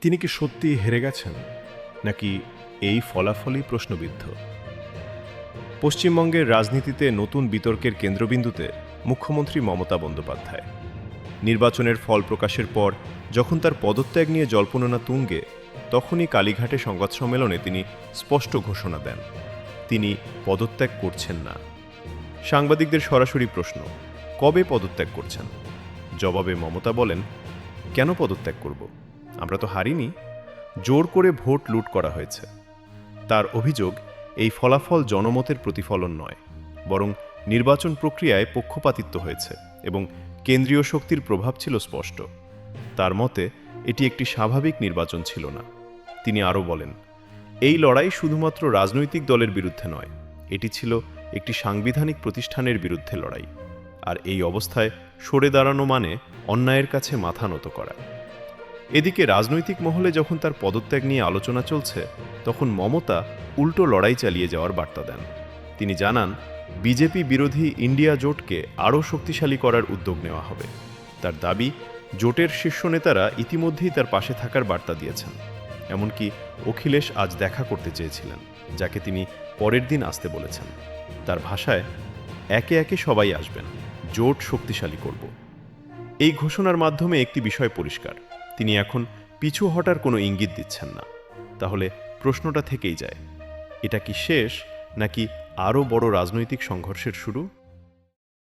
তিনি কি সত্যি হেরে গেছেন, নাকি এই ফলাফলই প্রশ্নবিদ্ধ? পশ্চিমবঙ্গের রাজনীতিতে নতুন বিতর্কের কেন্দ্রবিন্দুতে মুখ্যমন্ত্রী মমতা বন্দ্যোপাধ্যায়। নির্বাচনের ফল প্রকাশের পর যখন তার পদত্যাগ নিয়ে জল্পনা তুঙ্গে, তখনই কালীঘাটে সংবাদ সম্মেলনে তিনি স্পষ্ট ঘোষণা দেন, তিনি পদত্যাগ করছেন না। সাংবাদিকদের সরাসরি প্রশ্ন, কবে পদত্যাগ করছেন? জবাবে মমতা বলেন, কেন পদত্যাগ করব? আমরা তো হারিনি, জোর করে ভোট লুট করা হয়েছে। তার অভিযোগ, এই ফলাফল জনমতের প্রতিফলন নয়, বরং নির্বাচন প্রক্রিয়ায় পক্ষপাতিত্ব হয়েছে এবং কেন্দ্রীয় শক্তির প্রভাব ছিল স্পষ্ট। তার মতে এটি একটি স্বাভাবিক নির্বাচন ছিল না। তিনি আরও বলেন, এই লড়াই শুধুমাত্র রাজনৈতিক দলের বিরুদ্ধে নয়, এটি ছিল একটি সাংবিধানিক প্রতিষ্ঠানের বিরুদ্ধে লড়াই। আর এই অবস্থায় সরে দাঁড়ানো মানে অন্যায়ের কাছে মাথা নত করা। এদিকে রাজনৈতিক মহলে যখন তার পদত্যাগ নিয়ে আলোচনা চলছে, তখন মমতা উল্টো লড়াই চালিয়ে যাওয়ার বার্তা দেন। তিনি জানান, বিজেপি বিরোধী ইন্ডিয়া জোটকে আরও শক্তিশালী করার উদ্যোগ নেওয়া হবে। তার দাবি, জোটের শীর্ষ নেতারা ইতিমধ্যেই তার পাশে থাকার বার্তা দিয়েছেন। এমনকি অখিলেশ আজ দেখা করতে চেয়েছিলেন, যাকে তিনি পরের দিন আসতে বলেছেন। তার ভাষায়, একে একে সবাই আসবেন, জোট শক্তিশালী করব। এই ঘোষণার মাধ্যমে একটি বিষয় পরিষ্কার, তিনি এখন পিছু হটার কোনো ইঙ্গিত দিচ্ছেন না। তাহলে প্রশ্নটা থেকেই যায়, এটা কি শেষ, নাকি আরও বড় রাজনৈতিক সংঘর্ষের শুরু?